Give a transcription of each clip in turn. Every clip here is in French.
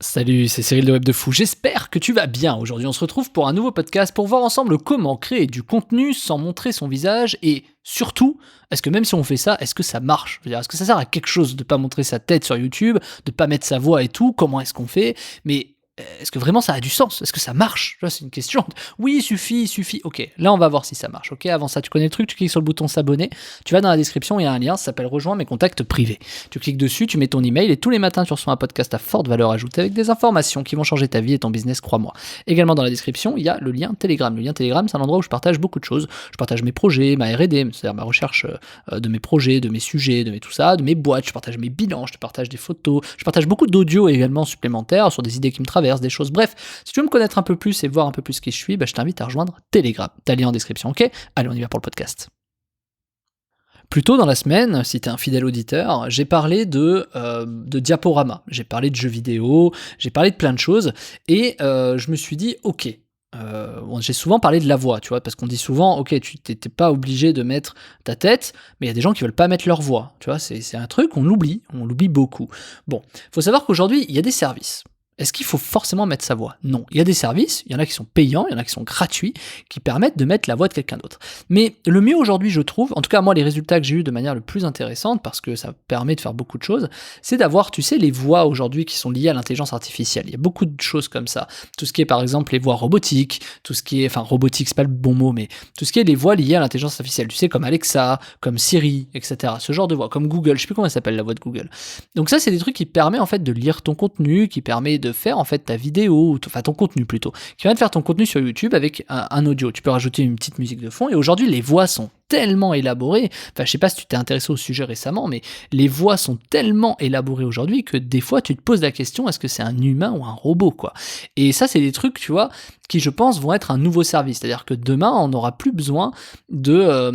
Salut, c'est Cyril de Web de Fou, j'espère que tu vas bien. Aujourd'hui on se retrouve pour un nouveau podcast pour voir ensemble comment créer du contenu sans montrer son visage et surtout, est-ce que même si on fait ça, est-ce que ça marche? Je veux dire, est-ce que ça sert à quelque chose de pas montrer sa tête sur YouTube, de pas mettre sa voix et tout? Comment est-ce qu'on fait? Mais est-ce que vraiment ça a du sens? Est-ce que ça marche? Tu vois, c'est une question. Oui, suffit. Ok, là on va voir si ça marche. Ok, avant ça, tu connais le truc, tu cliques sur le bouton s'abonner, tu vas dans la description, il y a un lien, ça s'appelle Rejoins mes contacts privés. Tu cliques dessus, tu mets ton email et tous les matins tu reçois un podcast à forte valeur ajoutée avec des informations qui vont changer ta vie et ton business, crois-moi. Également dans la description, il y a le lien Telegram. Le lien Telegram, c'est un endroit où je partage beaucoup de choses. Je partage mes projets, ma R&D, c'est-à-dire ma recherche de mes projets, de mes sujets, de mes tout ça, de mes boîtes, je partage mes bilans, je te partage des photos, je partage beaucoup d'audio également supplémentaires sur des idées qui me traversent, des choses. Bref, si tu veux me connaître un peu plus et voir un peu plus qui je suis, je t'invite à rejoindre Telegram. T'as le lien en description, ok? Allez, on y va pour le podcast. Plus tôt dans la semaine, si t'es un fidèle auditeur, j'ai parlé de diaporama, j'ai parlé de jeux vidéo, j'ai parlé de plein de choses, et je me suis dit, ok, j'ai souvent parlé de la voix, tu vois, parce qu'on dit souvent, ok, tu t'es pas obligé de mettre ta tête, mais il y a des gens qui veulent pas mettre leur voix, tu vois, c'est un truc, on l'oublie beaucoup. Bon, faut savoir qu'aujourd'hui, il y a des services. Est-ce qu'il faut forcément mettre sa voix? Non. Il y a des services, il y en a qui sont payants, il y en a qui sont gratuits, qui permettent de mettre la voix de quelqu'un d'autre. Mais le mieux aujourd'hui, je trouve, en tout cas moi les résultats que j'ai eu de manière le plus intéressante, parce que ça permet de faire beaucoup de choses, c'est d'avoir, tu sais, les voix aujourd'hui qui sont liées à l'intelligence artificielle. Il y a beaucoup de choses comme ça. Tout ce qui est par exemple les voix robotiques, tout ce qui est, enfin robotique c'est pas le bon mot, mais tout ce qui est les voix liées à l'intelligence artificielle. Tu sais, comme Alexa, comme Siri, etc. Ce genre de voix, comme Google, je sais plus comment elle s'appelle la voix de Google. Donc ça c'est des trucs qui permettent en fait de lire ton contenu, qui permet de faire en fait ta vidéo, enfin ton contenu plutôt, qui va de faire ton contenu sur YouTube avec un audio. Tu peux rajouter une petite musique de fond et aujourd'hui les voix sont tellement élaborées, enfin je sais pas si tu t'es intéressé au sujet récemment, mais les voix sont tellement élaborées aujourd'hui que des fois tu te poses la question, est-ce que c'est un humain ou un robot quoi? Et ça c'est des trucs, tu vois, qui je pense vont être un nouveau service, c'est-à-dire que demain on n'aura plus besoin tu vois,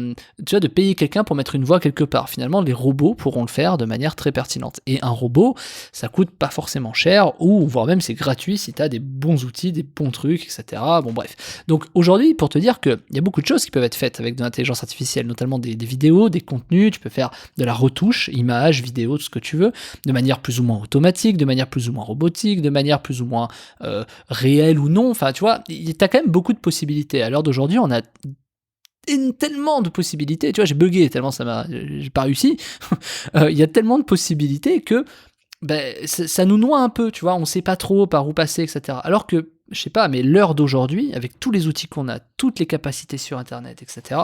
de payer quelqu'un pour mettre une voix quelque part. Finalement les robots pourront le faire de manière très pertinente. Et un robot, ça coûte pas forcément cher, ou voire même c'est gratuit si tu as des bons outils, des bons trucs, etc. Bon bref. Donc aujourd'hui, pour te dire qu'il y a beaucoup de choses qui peuvent être faites avec de l'intelligence artificielle, notamment des vidéos, des contenus, tu peux faire de la retouche, images, vidéos, tout ce que tu veux, de manière plus ou moins automatique, de manière plus ou moins robotique, de manière plus ou moins réelle ou non, enfin tu vois, t'as quand même beaucoup de possibilités. À l'heure d'aujourd'hui, on a tellement de possibilités, tu vois, j'ai bugué tellement j'ai pas réussi, il y a tellement de possibilités que ça nous noie un peu, tu vois, on sait pas trop par où passer, etc. Alors que, je sais pas, mais l'heure d'aujourd'hui, avec tous les outils qu'on a, toutes les capacités sur Internet, etc.,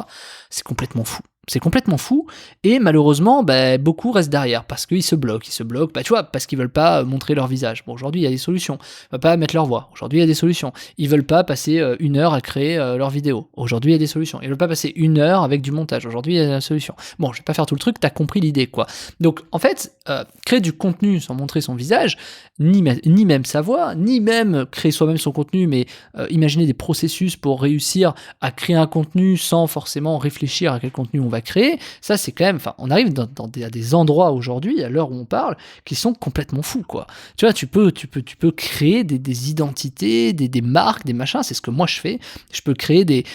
c'est complètement fou. C'est complètement fou, et malheureusement, beaucoup restent derrière, parce qu'ils se bloquent, tu vois, parce qu'ils veulent pas montrer leur visage. Bon, aujourd'hui, il y a des solutions. Ils veulent pas mettre leur voix. Aujourd'hui, il y a des solutions. Ils veulent pas passer 1 heure à créer leur vidéo. Aujourd'hui, il y a des solutions. Ils veulent pas passer 1 heure avec du montage. Aujourd'hui, il y a des solutions. Bon, je vais pas faire tout le truc, t'as compris l'idée, quoi. Donc, en fait, créer du contenu sans montrer son visage, ni même sa voix, ni même créer soi-même son contenu, mais imaginer des processus pour réussir à créer un contenu sans forcément réfléchir à quel contenu on va créer, ça c'est quand même, enfin on arrive à des endroits aujourd'hui, à l'heure où on parle, qui sont complètement fous quoi. Tu vois, tu peux créer des identités, des marques, des machins, c'est ce que moi je fais. Je peux créer des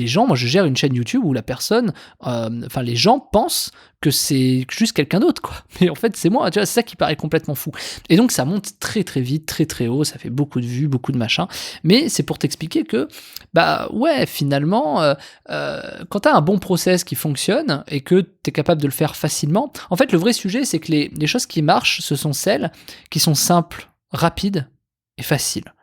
gens, moi je gère une chaîne YouTube où la personne, enfin les gens pensent que c'est juste quelqu'un d'autre quoi. Mais en fait c'est moi, tu vois, c'est ça qui paraît complètement fou. Et donc ça monte très très vite, très très haut, ça fait beaucoup de vues, beaucoup de machins. Mais c'est pour t'expliquer que, ouais, finalement, quand t'as un bon process qui fonctionne et que t'es capable de le faire facilement, en fait le vrai sujet c'est que les choses qui marchent, ce sont celles qui sont simples, rapides et faciles.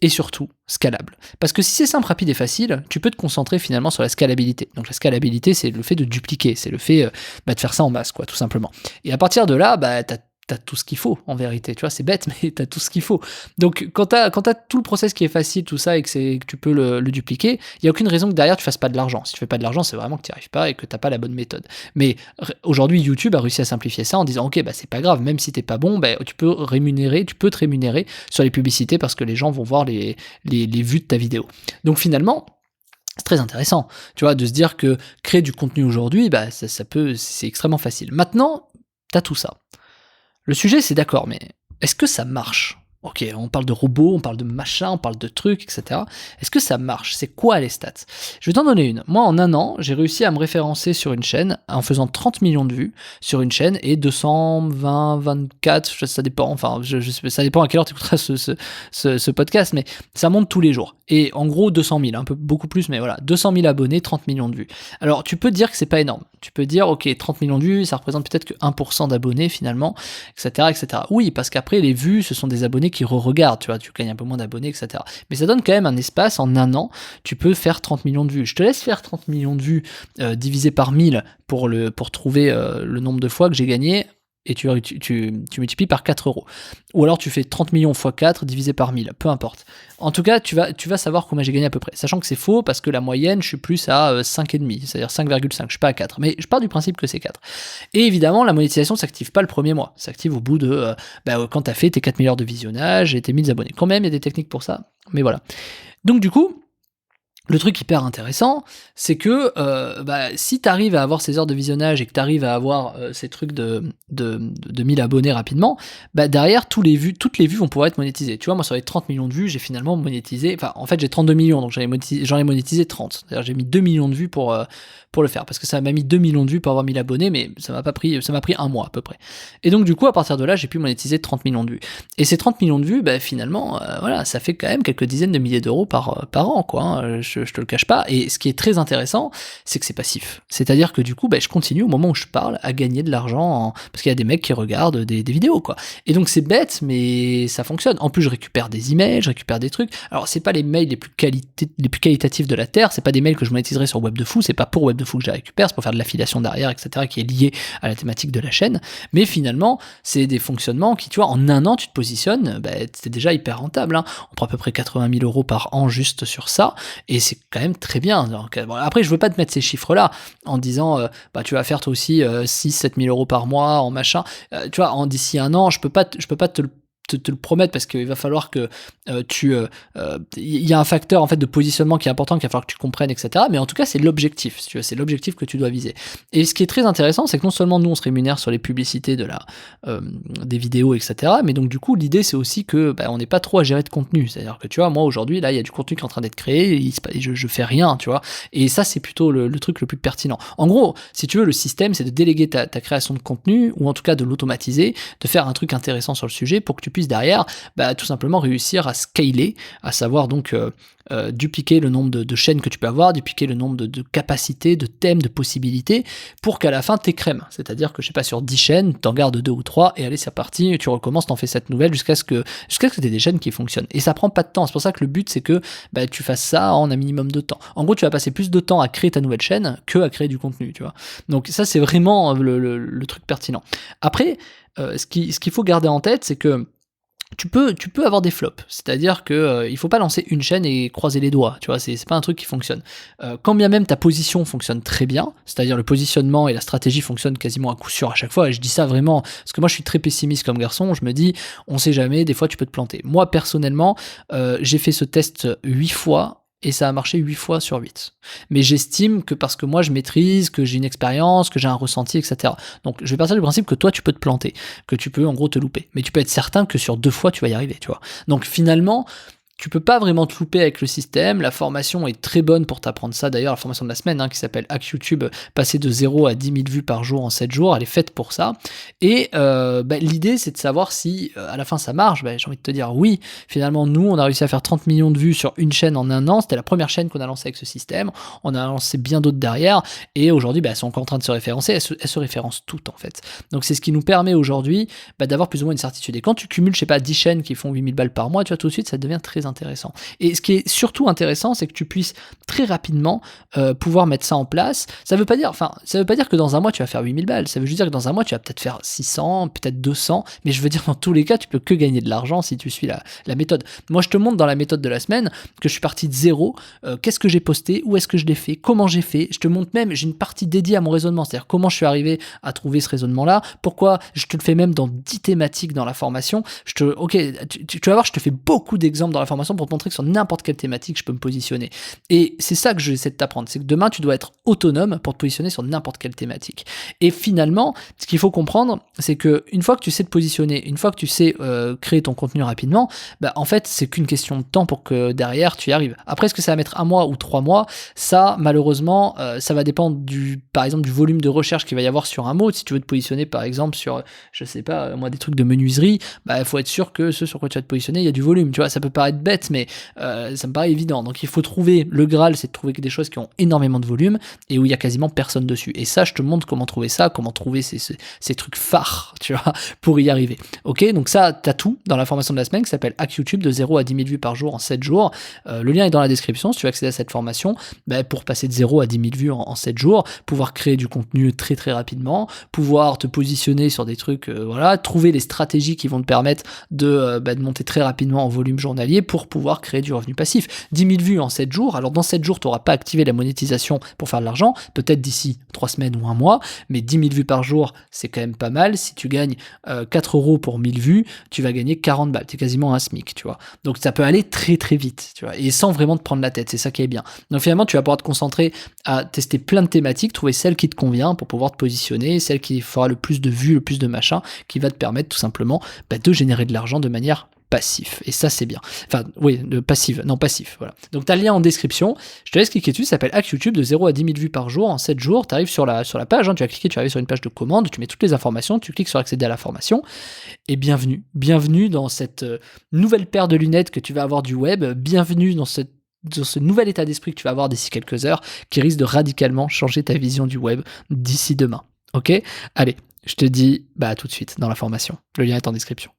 Et surtout, scalable. Parce que si c'est simple, rapide et facile, tu peux te concentrer finalement sur la scalabilité. Donc la scalabilité, c'est le fait de dupliquer, c'est le fait de faire ça en masse, quoi, tout simplement. Et à partir de là, t'as tout ce qu'il faut, en vérité. Tu vois, c'est bête, mais t'as tout ce qu'il faut. Donc quand t'as tout le process qui est facile, tout ça, et que tu peux le dupliquer, il n'y a aucune raison que derrière tu fasses pas de l'argent. Si tu fais pas de l'argent, c'est vraiment que tu n'y arrives pas et que t'as pas la bonne méthode. Mais aujourd'hui, YouTube a réussi à simplifier ça en disant, ok, c'est pas grave, même si t'es pas bon, tu peux te rémunérer sur les publicités parce que les gens vont voir les vues de ta vidéo. Donc finalement, c'est très intéressant, tu vois, de se dire que créer du contenu aujourd'hui, c'est extrêmement facile. Maintenant, t'as tout ça. Le sujet, c'est d'accord, mais est-ce que ça marche? Ok, on parle de robots, on parle de machins, on parle de trucs, etc. Est-ce que ça marche? C'est quoi les stats? Je vais t'en donner une. Moi, en un an, j'ai réussi à me référencer sur une chaîne en faisant 30 millions de vues sur une chaîne et 220, 24, ça dépend, enfin, ça dépend à quelle heure tu écouteras ce podcast, mais ça monte tous les jours. Et en gros, 200 000, un peu beaucoup plus, mais voilà, 200 000 abonnés, 30 millions de vues. Alors, tu peux dire que c'est pas énorme. Tu peux dire, ok, 30 millions de vues, ça représente peut-être que 1% d'abonnés finalement, etc., etc. Oui, parce qu'après, les vues, ce sont des abonnés qui re-regardent, tu vois, tu gagnes un peu moins d'abonnés, etc. Mais ça donne quand même un espace, en un an, tu peux faire 30 millions de vues. Je te laisse faire 30 millions de vues divisé par 1000 pour trouver le nombre de fois que j'ai gagné, et tu multiplies par 4 euros. Ou alors tu fais 30 millions x 4 divisé par 1000, peu importe. En tout cas, tu vas savoir combien j'ai gagné à peu près. Sachant que c'est faux, parce que la moyenne, je suis plus à 5,5, c'est-à-dire 5,5, je suis pas à 4. Mais je pars du principe que c'est 4. Et évidemment, la monétisation ne s'active pas le premier mois. Ça s'active au bout de quand tu as fait tes 4 000 heures de visionnage et tes 1000 abonnés. Quand même, il y a des techniques pour ça, mais voilà. Donc du coup, le truc hyper intéressant, c'est que si tu arrives à avoir ces heures de visionnage et que tu arrives à avoir ces trucs de 1000 abonnés rapidement, derrière, toutes les vues vont pouvoir être monétisées. Tu vois, moi, sur les 30 millions de vues, j'ai finalement monétisé, enfin, en fait, j'ai 32 millions, donc j'en ai monétisé 30. C'est-à-dire, j'ai mis 2 millions de vues pour le faire, parce que ça m'a mis 2 millions de vues pour avoir 1000 abonnés, mais ça m'a pris un mois à peu près. Et donc, du coup, à partir de là, j'ai pu monétiser 30 millions de vues. Et ces 30 millions de vues, finalement, voilà, ça fait quand même quelques dizaines de milliers d'euros par an, quoi, hein. Je te le cache pas. Et ce qui est très intéressant, c'est que c'est passif. C'est-à-dire que du coup, je continue au moment où je parle à gagner de l'argent parce qu'il y a des mecs qui regardent des vidéos, quoi. Et donc c'est bête, mais ça fonctionne. En plus, je récupère des emails, je récupère des trucs. Alors c'est pas les mails les plus qualitatifs de la terre, c'est pas des mails que je monétiserai sur Web de Fou, c'est pas pour Web de Fou que je les récupère, c'est pour faire de l'affiliation derrière, etc., qui est lié à la thématique de la chaîne. Mais finalement, c'est des fonctionnements qui, tu vois, en un an, tu te positionnes, c'est déjà hyper rentable, hein. On prend à peu près 80 000 euros par an juste sur ça, et c'est quand même très bien. Donc, après, je veux pas te mettre ces chiffres-là en disant, tu vas faire toi aussi 6-7 000 euros par mois en machin. Tu vois, d'ici un an, je peux pas te le promettre parce qu'il va falloir que il y a un facteur en fait de positionnement qui est important, qu'il va falloir que tu comprennes, etc. Mais en tout cas, c'est l'objectif, si tu veux, c'est l'objectif que tu dois viser. Et ce qui est très intéressant, c'est que non seulement nous on se rémunère sur les publicités des vidéos, etc. Mais donc du coup, l'idée c'est aussi que on n'est pas trop à gérer de contenu. C'est-à-dire que tu vois, moi aujourd'hui là, il y a du contenu qui est en train d'être créé, et je fais rien, tu vois. Et ça, c'est plutôt le truc le plus pertinent. En gros, si tu veux, le système, c'est de déléguer ta création de contenu, ou en tout cas de l'automatiser, de faire un truc intéressant sur le sujet pour que tu puisses derrière tout simplement réussir à scaler, à savoir donc dupliquer le nombre de chaînes que tu peux avoir, dupliquer le nombre de capacités, de thèmes, de possibilités, pour qu'à la fin t'es crème. C'est-à-dire que je sais pas, sur 10 chaînes, t'en gardes 2 ou 3, et allez, c'est parti, tu recommences, t'en fais 7 nouvelles jusqu'à ce que t'aies des chaînes qui fonctionnent. Et ça prend pas de temps, c'est pour ça que le but c'est que tu fasses ça en un minimum de temps. En gros, tu vas passer plus de temps à créer ta nouvelle chaîne que à créer du contenu, tu vois. Donc ça, c'est vraiment le truc pertinent. Après, ce qu'il faut garder en tête, c'est que tu peux avoir des flops, c'est-à-dire que il faut pas lancer une chaîne et croiser les doigts, tu vois, c'est pas un truc qui fonctionne. Quand bien même ta position fonctionne très bien, c'est-à-dire le positionnement et la stratégie fonctionnent quasiment à coup sûr à chaque fois, et je dis ça vraiment parce que moi je suis très pessimiste comme garçon, je me dis on sait jamais, des fois tu peux te planter. Moi personnellement, j'ai fait ce test 8 fois, et ça a marché 8 fois sur 8. Mais j'estime que parce que moi je maîtrise, que j'ai une expérience, que j'ai un ressenti, etc. Donc je vais partir du principe que toi tu peux te planter, que tu peux en gros te louper. Mais tu peux être certain que sur 2 fois tu vas y arriver, tu vois. Donc finalement, tu peux pas vraiment te louper avec le système. La formation est très bonne pour t'apprendre ça. D'ailleurs, la formation de la semaine, qui s'appelle Hack YouTube, passer de 0 à 10 000 vues par jour en 7 jours, elle est faite pour ça. Et l'idée, c'est de savoir si à la fin ça marche. J'ai envie de te dire oui. Finalement, nous, on a réussi à faire 30 millions de vues sur une chaîne en un an. C'était la première chaîne qu'on a lancée avec ce système. On a lancé bien d'autres derrière. Et aujourd'hui, elles sont encore en train de se référencer. Elles se référencent toutes, en fait. Donc, c'est ce qui nous permet aujourd'hui d'avoir plus ou moins une certitude. Et quand tu cumules, je sais pas, 10 chaînes qui font 8000 balles par mois, tu vois, tout de suite, ça devient très intéressant. Et ce qui est surtout intéressant, c'est que tu puisses très rapidement pouvoir mettre ça en place. Ça veut pas dire que dans un mois tu vas faire 8000 balles, ça veut juste dire que dans un mois tu vas peut-être faire 600, peut-être 200, mais je veux dire dans tous les cas tu peux que gagner de l'argent si tu suis la méthode. Moi je te montre dans la méthode de la semaine que je suis parti de zéro, qu'est-ce que j'ai posté, où est-ce que je l'ai fait, comment j'ai fait, je te montre même, j'ai une partie dédiée à mon raisonnement, c'est-à-dire comment je suis arrivé à trouver ce raisonnement-là, pourquoi, je te le fais même dans 10 thématiques dans la formation, tu vas voir, je te fais beaucoup d'exemples dans la formation. formation pour te montrer que sur n'importe quelle thématique, je peux me positionner. Et c'est ça que j'essaie de t'apprendre, c'est que demain, tu dois être autonome pour te positionner sur n'importe quelle thématique. Et finalement, ce qu'il faut comprendre, c'est que une fois que tu sais te positionner, une fois que tu sais créer ton contenu rapidement, bah, en fait, c'est qu'une question de temps pour que derrière, tu y arrives. Après, est-ce que ça va mettre 1 mois ou 3 mois? Ça, malheureusement, ça va dépendre par exemple, du volume de recherche qu'il va y avoir sur un mot. Si tu veux te positionner, par exemple, sur, je sais pas, moi, des trucs de menuiserie, bah, il faut être sûr que ce sur quoi tu vas te positionner, il y a du volume. Tu vois, ça peut paraître bête, mais ça me paraît évident. Donc, il faut trouver, le Graal, c'est de trouver des choses qui ont énormément de volume et où il y a quasiment personne dessus. Et ça, je te montre comment trouver ça, comment trouver ces trucs phares, tu vois, pour y arriver. Ok, donc ça, t'as tout dans la formation de la semaine qui s'appelle Hack YouTube de 0 à 10 000 vues par jour en 7 jours. Le lien est dans la description si tu veux accéder à cette formation, bah, pour passer de 0 à 10 000 vues en 7 jours, pouvoir créer du contenu très très rapidement, pouvoir te positionner sur des trucs, voilà, trouver les stratégies qui vont te permettre de monter très rapidement en volume journalier pour pouvoir créer du revenu passif. 10 000 vues en 7 jours, alors dans 7 jours, tu n'auras pas activé la monétisation pour faire de l'argent, peut-être d'ici 3 semaines ou 1 mois, mais 10 000 vues par jour, c'est quand même pas mal. Si tu gagnes 4 € pour 1000 vues, tu vas gagner 40 balles, c'est quasiment un SMIC, tu vois. Donc ça peut aller très très vite, tu vois, et sans vraiment te prendre la tête, c'est ça qui est bien. Donc finalement, tu vas pouvoir te concentrer à tester plein de thématiques, trouver celle qui te convient pour pouvoir te positionner, celle qui fera le plus de vues, le plus de machin, qui va te permettre tout simplement de générer de l'argent de manière passif. Et ça, c'est bien. Enfin, oui, passif, voilà. Donc, tu as le lien en description. Je te laisse cliquer dessus. Ça s'appelle Hack YouTube de 0 à 10 000 vues par jour en 7 jours. Tu arrives sur la page, hein, tu vas cliquer, tu vas arriver sur une page de commande, tu mets toutes les informations, tu cliques sur accéder à la formation. Et bienvenue. Bienvenue dans cette nouvelle paire de lunettes que tu vas avoir du web. Bienvenue dans ce nouvel état d'esprit que tu vas avoir d'ici quelques heures qui risque de radicalement changer ta vision du web d'ici demain. Ok ? Allez, je te dis à tout de suite dans la formation. Le lien est en description.